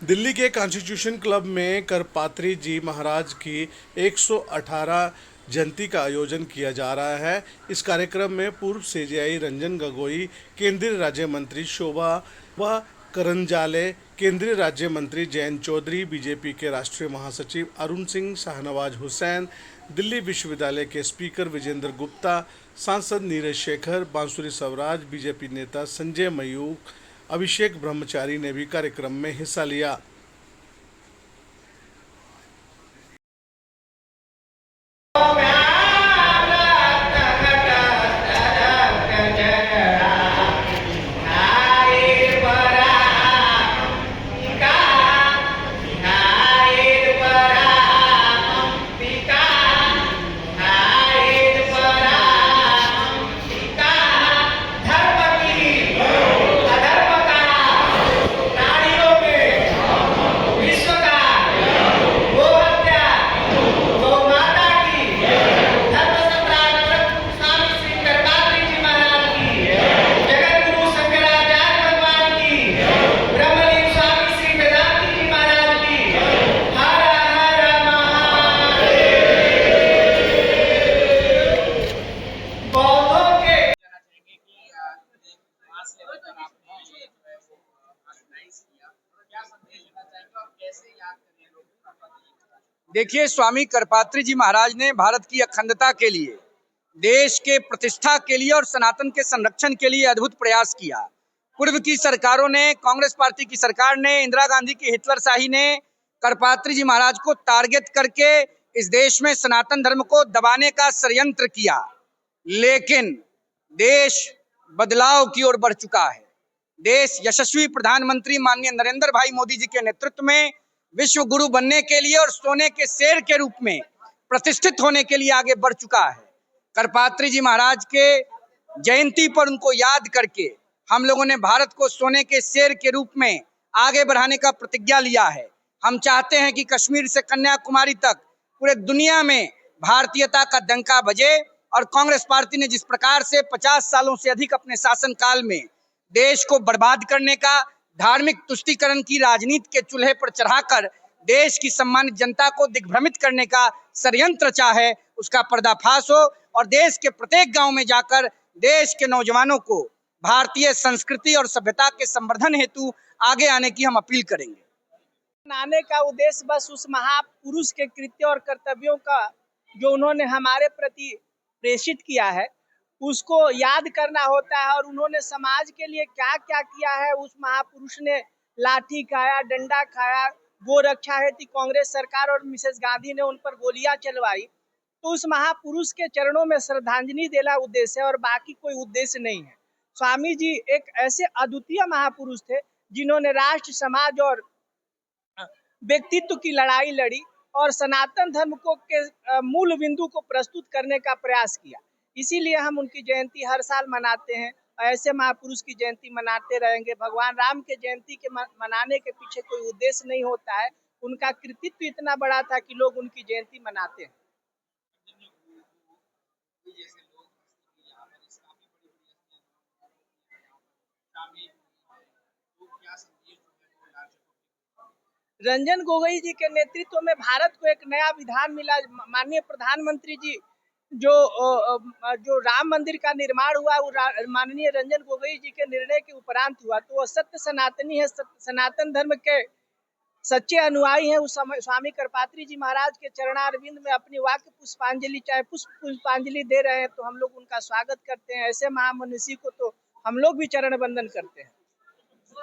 दिल्ली के constitution club में करपात्री जी महाराज की 118 जयंती का आयोजन किया जा रहा है। इस कार्यक्रम में पूर्व सीजेआई रंजन गोगोई, केंद्रीय राज्य मंत्री शोभा व करंजाले, केंद्रीय राज्य मंत्री जयंत चौधरी, बीजेपी के राष्ट्रीय महासचिव अरुण सिंह, शाहनवाज हुसैन, दिल्ली विश्वविद्यालय के स्पीकर विजेंद्र गुप्ता, सांसद नीरज शेखर, बांसुरी स्वराज, बीजेपी नेता संजय मयूख, अभिषेक ब्रह्मचारी ने भी कार्यक्रम में हिस्सा लिया। देखिए, स्वामी करपात्री जी महाराज ने भारत की अखंडता के लिए, देश के प्रतिष्ठा के लिए और सनातन के संरक्षण के लिए अद्भुत प्रयास किया। पूर्व की सरकारों ने, कांग्रेस पार्टी की सरकार ने, इंदिरा गांधी की हिटलरशाही ने करपात्री जी महाराज को टारगेट करके इस देश में सनातन धर्म को दबाने का षड्यंत्र किया। लेकिन देश बदलाव की ओर बढ़ चुका है। देश यशस्वी प्रधानमंत्री माननीय नरेंद्र भाई मोदी जी के नेतृत्व में विश्व गुरु बनने के लिए और सोने के शेर के रूप में प्रतिष्ठित होने के लिए आगे बढ़ चुका है। करपात्री जी महाराज के जयंती पर उनको याद करके हम लोगों ने भारत को सोने के शेर के रूप में आगे बढ़ाने का प्रतिज्ञा लिया है। हम चाहते हैं कि कश्मीर से कन्याकुमारी तक पूरे दुनिया में भारतीयता का डंका बजे। और कांग्रेस पार्टी ने जिस प्रकार से 50 सालों से अधिक अपने शासनकाल में देश को बर्बाद करने का, धार्मिक तुष्टीकरण की राजनीति के चूल्हे पर चढ़ाकर देश की सम्मानित जनता को दिग्भ्रमित करने का षड्यंत्र चाहे, उसका पर्दाफाश हो और देश के प्रत्येक गांव में जाकर देश के नौजवानों को भारतीय संस्कृति और सभ्यता के संवर्धन हेतु आगे आने की हम अपील करेंगे। मनाने का उद्देश्य बस उस महापुरुष के कृत्य और कर्तव्यों का जो उन्होंने हमारे प्रति प्रेषित किया है उसको याद करना होता है। और उन्होंने समाज के लिए क्या क्या किया है, उस महापुरुष ने लाठी खाया, डंडा खाया, गो रक्षा हेतु कांग्रेस सरकार और मिसेस गांधी ने उन पर गोलियां चलवाई। तो उस महापुरुष के चरणों में श्रद्धांजलि देना उद्देश्य है और बाकी कोई उद्देश्य नहीं है। स्वामी जी एक ऐसे अद्वितीय महापुरुष थे जिन्होंने राष्ट्र, समाज और व्यक्तित्व की लड़ाई लड़ी और सनातन धर्म को के मूल बिंदु को प्रस्तुत करने का प्रयास किया। इसीलिए हम उनकी जयंती हर साल मनाते हैं। ऐसे महापुरुष की जयंती मनाते रहेंगे। भगवान राम के जयंती के मनाने के पीछे कोई उद्देश्य नहीं होता है। उनका कृतित्व इतना बड़ा था कि लोग उनकी जयंती मनाते हैं। रंजन गोगोई जी के नेतृत्व में भारत को एक नया विधान मिला। माननीय प्रधानमंत्री जी जो राम मंदिर का निर्माण हुआ वो माननीय रंजन गोगोई जी के निर्णय के उपरांत हुआ। तो वो सत्य सनातनी है, सनातन धर्म के सच्चे अनुयायी हैं। उस समय स्वामी करपात्री जी महाराज के चरणारविंद में अपनी वाक्य पुष्पांजलि, चाहे पुष्पांजलि दे रहे हैं तो हम लोग उनका स्वागत करते हैं। ऐसे महामनीषी को तो हम लोग भी चरण वंदन करते हैं।